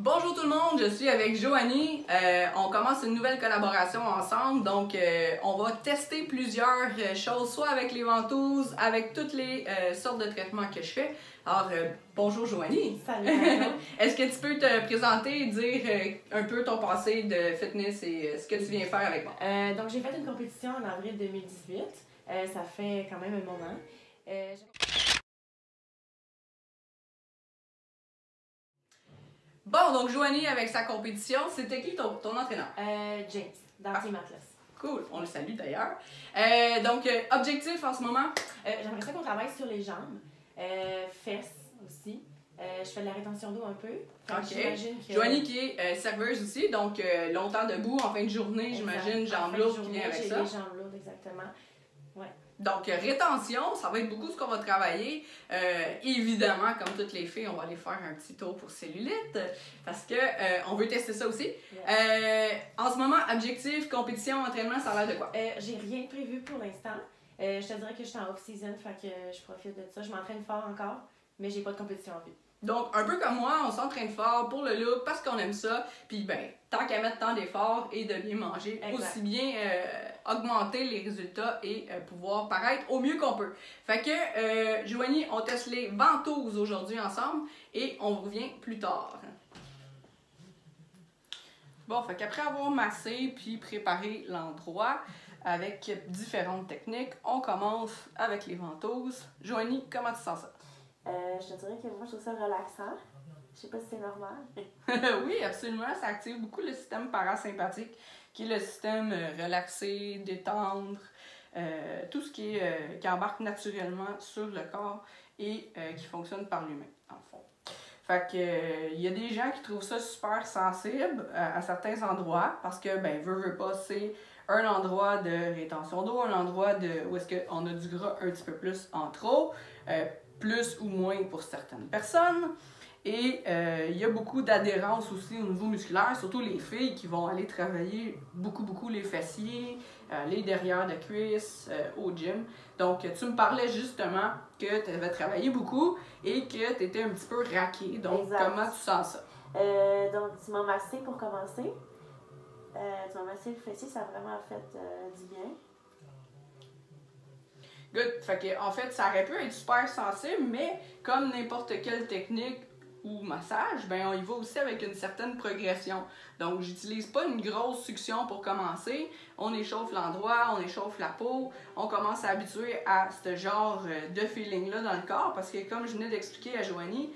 Bonjour tout le monde, je suis avec Joanie. On commence une nouvelle collaboration ensemble, donc on va tester plusieurs choses, soit avec les ventouses, avec toutes les sortes de traitements que je fais. Alors, bonjour Joanie. Salut. Est-ce que tu peux te présenter et dire un peu ton passé de fitness et ce que tu viens faire avec moi? Donc, j'ai fait une compétition en avril 2018. Ça fait quand même un moment. Bon, donc Joanie avec sa compétition, c'était qui ton entraîneur? James, dans Team Atlas. Cool, on le salue d'ailleurs. Donc, objectif en ce moment? J'aimerais ça qu'on travaille sur les jambes, fesses aussi. Je fais de la rétention d'eau un peu. Ok. Joanie qui est serveuse aussi, donc longtemps debout, en fin de journée, j'imagine, jambes lourdes qui vient avec ça. Les jambes lourdes, exactement. Ouais. Donc, rétention, ça va être beaucoup ce qu'on va travailler. Évidemment, comme toutes les filles, on va aller faire un petit tour pour cellulite parce que on veut tester ça aussi. Yes. En ce moment, objectif, compétition, entraînement, ça a l'air de quoi? J'ai rien de prévu pour l'instant. Je te dirais que je suis en off-season, fait que je profite de ça. Je m'entraîne fort encore, mais j'ai pas de compétition en vue. Donc, un peu comme moi, on s'entraîne fort pour le look parce qu'on aime ça. Puis, ben, tant qu'à mettre tant d'efforts et de bien manger, exact. Aussi bien augmenter les résultats et pouvoir paraître au mieux qu'on peut. Fait que, Joanie, on teste les ventouses aujourd'hui ensemble et on revient plus tard. Bon, fait qu'après avoir massé puis préparé l'endroit avec différentes techniques, on commence avec les ventouses. Joanie, comment tu sens ça? Je te dirais que moi, je trouve ça relaxant. Je sais pas si c'est normal. Oui, absolument. Ça active beaucoup le système parasympathique, qui est le système relaxé, détendre, tout ce qui embarque naturellement sur le corps et qui fonctionne par l'humain, en fond. Fait que, y a des gens qui trouvent ça super sensible à certains endroits, parce que, ben, veut pas, c'est un endroit de rétention d'eau, un endroit où est-ce qu'on a du gras un petit peu plus en trop, plus ou moins pour certaines personnes. Et il y a beaucoup d'adhérence aussi au niveau musculaire, surtout les filles qui vont aller travailler beaucoup les fessiers, les derrières de cuisses au gym. Donc, tu me parlais justement que tu avais travaillé beaucoup et que tu étais un petit peu raquée. Donc, exact. Comment tu sens ça? Donc, tu m'as massé pour commencer. Tu m'as massé le fessier, ça a vraiment fait du bien. Good. Fait que, en fait, ça aurait pu être super sensible, mais comme n'importe quelle technique ou massage, ben on y va aussi avec une certaine progression. Donc, j'utilise pas une grosse succion pour commencer. On échauffe l'endroit, on échauffe la peau, on commence à habituer à ce genre de feeling-là dans le corps, parce que comme je venais d'expliquer à Joanie,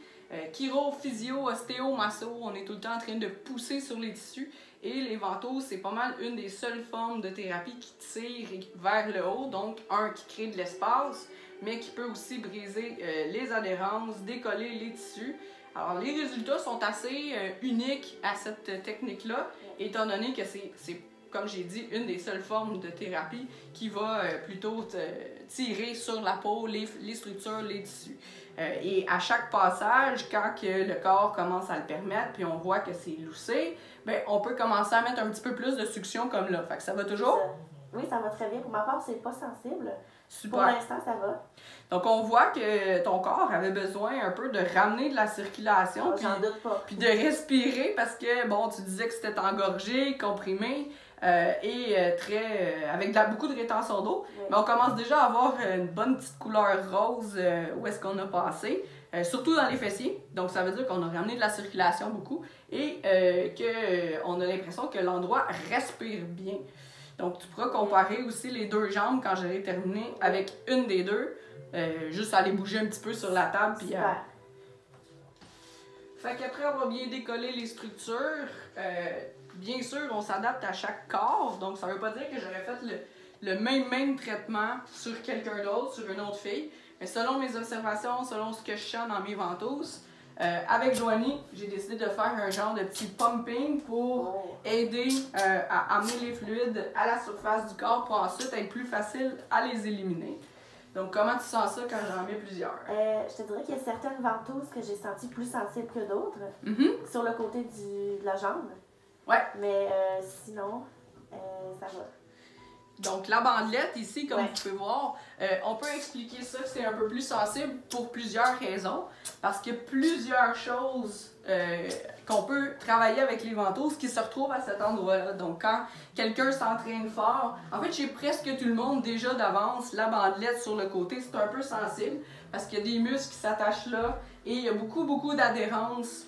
chiro, physio, ostéo, masso, on est tout le temps en train de pousser sur les tissus. Et les ventouses, c'est pas mal une des seules formes de thérapie qui tire vers le haut, donc qui crée de l'espace, mais qui peut aussi briser les adhérences, décoller les tissus. Alors, les résultats sont assez uniques à cette technique-là, étant donné que c'est, comme j'ai dit, une des seules formes de thérapie qui va plutôt tirer sur la peau, les structures, les tissus. Et à chaque passage, quand que le corps commence à le permettre, puis on voit que c'est loussé, ben, on peut commencer à mettre un petit peu plus de succion comme là. Fait que ça va toujours? Oui, ça va très bien. Pour ma part, c'est pas sensible. Super. Pour l'instant, ça va. Donc, on voit que ton corps avait besoin un peu de ramener de la circulation. Oh, j'en doute pas. Puis de respirer parce que, bon, tu disais que c'était engorgé, comprimé avec beaucoup de rétention d'eau. Oui. Mais on commence déjà à avoir une bonne petite couleur rose où est-ce qu'on a passé. Surtout dans les fessiers. Donc, ça veut dire qu'on a ramené de la circulation beaucoup et qu'on a l'impression que l'endroit respire bien. Donc, tu pourras comparer aussi les deux jambes quand j'aurai terminé avec une des deux. Juste aller bouger un petit peu sur la table. Puis, fait qu'après avoir bien décollé les structures, bien sûr, on s'adapte à chaque corps. Donc, ça veut pas dire que j'aurais fait le même traitement sur quelqu'un d'autre, sur une autre fille. Mais selon mes observations, selon ce que je sens dans mes ventouses, avec Joanie, j'ai décidé de faire un genre de petit pumping pour aider à amener les fluides à la surface du corps pour ensuite être plus facile à les éliminer. Donc, comment tu sens ça quand j'en mets plusieurs? Je te dirais qu'il y a certaines ventouses que j'ai senties plus sensibles que d'autres, sur le côté de la jambe. Ouais. Mais sinon, ça va. Donc, la bandelette, ici, comme vous pouvez voir, on peut expliquer ça que c'est un peu plus sensible pour plusieurs raisons. Parce qu'il y a plusieurs choses qu'on peut travailler avec les ventouses qui se retrouvent à cet endroit-là. Donc, quand quelqu'un s'entraîne fort, en fait, chez presque tout le monde, déjà d'avance, la bandelette sur le côté, c'est un peu sensible parce qu'il y a des muscles qui s'attachent là et il y a beaucoup d'adhérence.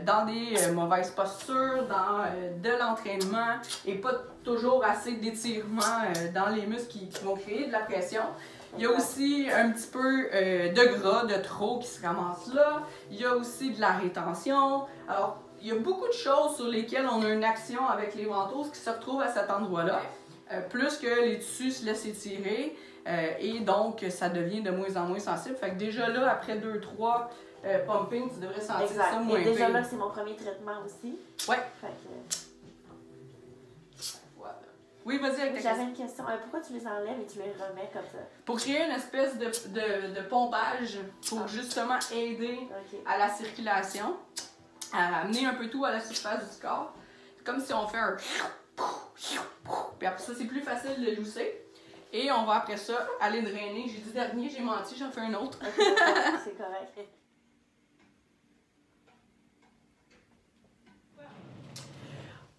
Dans des mauvaises postures, dans de l'entraînement et pas toujours assez d'étirement dans les muscles qui vont créer de la pression. Il y a aussi un petit peu de gras, de trop qui se ramasse là. Il y a aussi de la rétention. Alors, il y a beaucoup de choses sur lesquelles on a une action avec les ventouses qui se retrouvent à cet endroit-là. Plus que les tissus se laissent étirer et donc ça devient de moins en moins sensible. Fait que déjà là, après 2-3 pumping, tu devrais sentir ça moins pire. Et déjà pire. là, c'est mon premier traitement aussi. Ouais. Fait que... Voilà. Oui, vas-y avec ta J'avais une question. Pourquoi tu les enlèves et tu les remets comme ça? Pour créer une espèce de pompage pour justement aider à la circulation, à amener un peu tout à la surface du corps. C'est comme si on fait un... Puis après ça, c'est plus facile de lousser. Et on va après ça aller drainer. J'ai dit dernier, j'ai menti, j'en fais un autre. C'est correct.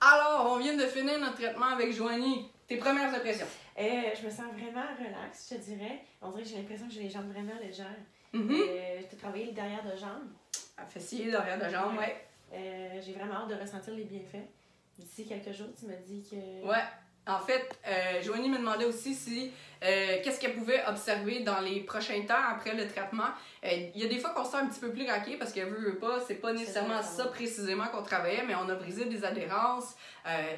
Alors, on vient de finir notre traitement avec Joanie. Tes premières impressions? Je me sens vraiment relax, je te dirais. On dirait que j'ai l'impression que j'ai les jambes vraiment légères. Je t'ai travaillé le derrière de jambes. Fessier, derrière de jambes, ouais. J'ai vraiment hâte de ressentir les bienfaits. D'ici quelques jours, tu m'as dit que... Ouais. En fait, Joanie me demandait aussi si qu'est-ce qu'elle pouvait observer dans les prochains temps après le traitement. Il y a des fois qu'on se sent un petit peu plus raqué parce qu'elle veut pas, c'est pas nécessairement ça précisément qu'on travaillait, mais on a brisé des adhérences,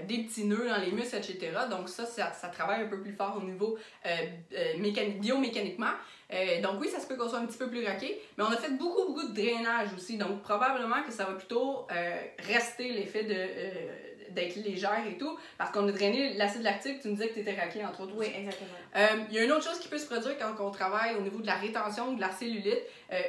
des petits nœuds dans les muscles, etc. Donc ça travaille un peu plus fort au niveau biomécaniquement. Donc oui, ça se peut qu'on soit un petit peu plus raqué, mais on a fait beaucoup de drainage aussi. Donc probablement que ça va plutôt rester l'effet d'être légère et tout, parce qu'on a drainé l'acide lactique, tu me disais que tu étais raqué entre autres. Oui, exactement. Il y a une autre chose qui peut se produire quand on travaille au niveau de la rétention ou de la cellulite,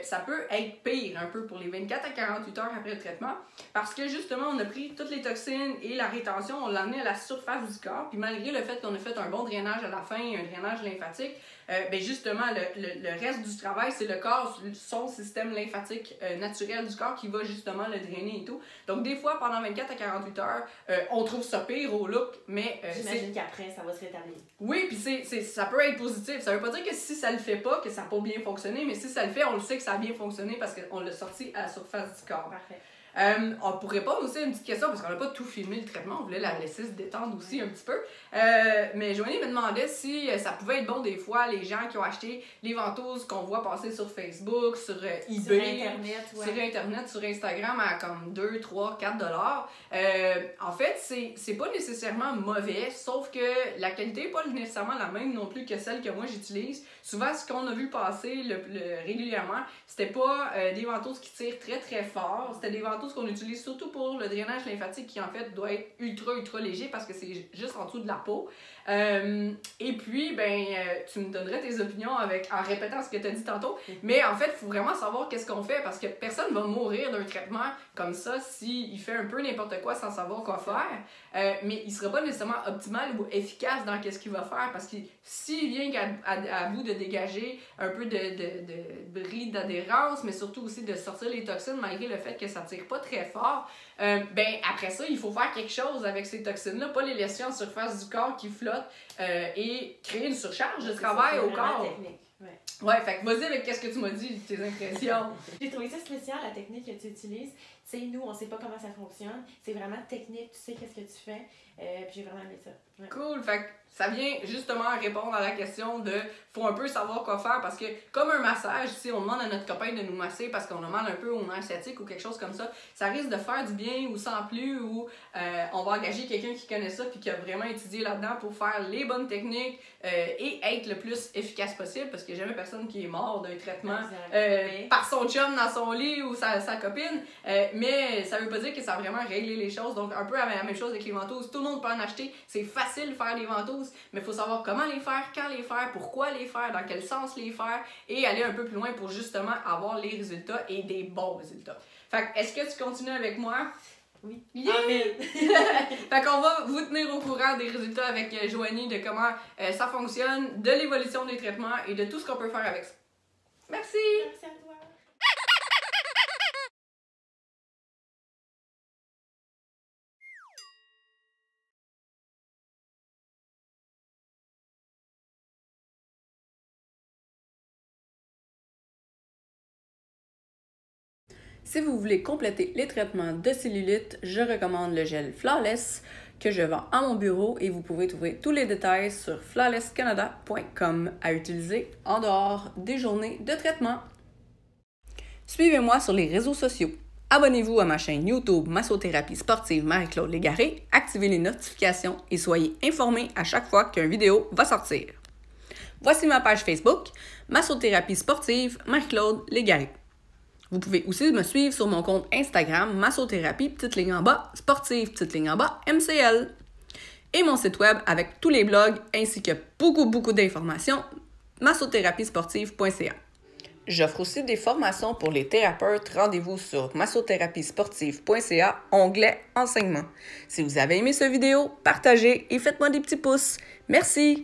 ça peut être pire un peu pour les 24 à 48 heures après le traitement, parce que justement on a pris toutes les toxines et la rétention, on l'a amené à la surface du corps, puis malgré le fait qu'on a fait un bon drainage à la fin, un drainage lymphatique, ben justement le reste du travail, c'est le corps, son système lymphatique naturel du corps qui va justement le drainer et tout. Donc des fois pendant 24 à 48 heures, on trouve ça pire au look, mais... J'imagine qu'après, ça va se rétablir. Oui, puis ça peut être positif. Ça veut pas dire que si ça le fait pas, que ça n'a pas bien fonctionné, mais si ça le fait, on le sait que ça a bien fonctionné parce qu'on l'a sorti à la surface du corps. Parfait. Pour répondre aussi à une petite question, parce qu'on n'a pas tout filmé le traitement, on voulait la laisser se détendre aussi un petit peu. Mais Joanie me demandait si ça pouvait être bon des fois, les gens qui ont acheté les ventouses qu'on voit passer sur Facebook, sur eBay, sur Internet, sur Instagram à comme 2, 3, 4 $. En fait, c'est pas nécessairement mauvais, sauf que la qualité n'est pas nécessairement la même non plus que celle que moi j'utilise. Souvent, ce qu'on a vu passer régulièrement, c'était pas des ventouses qui tirent très fort, c'était des ventouses qu'on utilise surtout pour le drainage lymphatique qui en fait doit être ultra léger parce que c'est juste en dessous de la peau. Et puis, tu me donnerais tes opinions en répétant ce que tu as dit tantôt, mais en fait, il faut vraiment savoir qu'est-ce qu'on fait parce que personne va mourir d'un traitement comme ça s'il fait un peu n'importe quoi sans savoir quoi faire, mais il sera pas nécessairement optimal ou efficace dans qu'est-ce qu'il va faire parce que s'il vient à bout de dégager un peu de bris d'adhérence, mais surtout aussi de sortir les toxines malgré le fait que ça tire pas très fort, après ça, il faut faire quelque chose avec ces toxines-là, pas les laisser en surface du corps qui flottent et créer une surcharge de travail au corps. Ouais, fait que vas-y avec qu'est-ce que tu m'as dit, tes impressions. J'ai trouvé ça spécial, la technique que tu utilises. Tu sais, nous, on sait pas comment ça fonctionne. C'est vraiment technique, tu sais qu'est-ce que tu fais. Puis j'ai vraiment aimé ça. Ouais. Cool, fait que ça vient justement répondre à la question de faut un peu savoir quoi faire parce que comme un massage, si on demande à notre copain de nous masser parce qu'on a mal un peu au nerf sciatique ou quelque chose comme ça risque de faire du bien ou sans plus ou on va engager quelqu'un qui connaît ça puis qui a vraiment étudié là-dedans pour faire les bonnes techniques et être le plus efficace possible parce qu'il n'y a jamais personne qui est mort d'un traitement par son chum dans son lit ou sa copine, mais ça veut pas dire que ça a vraiment réglé les choses, donc un peu la même chose avec les ventouses, tout le monde peut en acheter, c'est facile de faire des ventouses, mais il faut savoir comment les faire, quand les faire, pourquoi les faire, dans quel sens les faire et aller un peu plus loin pour justement avoir les résultats et des bons résultats. Fait que, est-ce que tu continues avec moi? Oui. Yeah! Amen. Fait qu'on va vous tenir au courant des résultats avec Joanie, de comment ça fonctionne, de l'évolution des traitements et de tout ce qu'on peut faire avec ça. Merci! Merci à toi. Si vous voulez compléter les traitements de cellulite, je recommande le gel Flawless que je vends à mon bureau et vous pouvez trouver tous les détails sur flawlesscanada.com à utiliser en dehors des journées de traitement. Suivez-moi sur les réseaux sociaux. Abonnez-vous à ma chaîne YouTube Massothérapie sportive Marie-Claude Légaré, activez les notifications et soyez informés à chaque fois qu'une vidéo va sortir. Voici ma page Facebook Massothérapie sportive Marie-Claude Légaré. Vous pouvez aussi me suivre sur mon compte Instagram Massothérapie, petite ligne en bas, sportive, petite ligne en bas, MCL. Et mon site web avec tous les blogs ainsi que beaucoup d'informations, massotherapiesportive.ca. J'offre aussi des formations pour les thérapeutes. Rendez-vous sur massotherapiesportive.ca, onglet enseignement. Si vous avez aimé cette vidéo, partagez et faites-moi des petits pouces. Merci!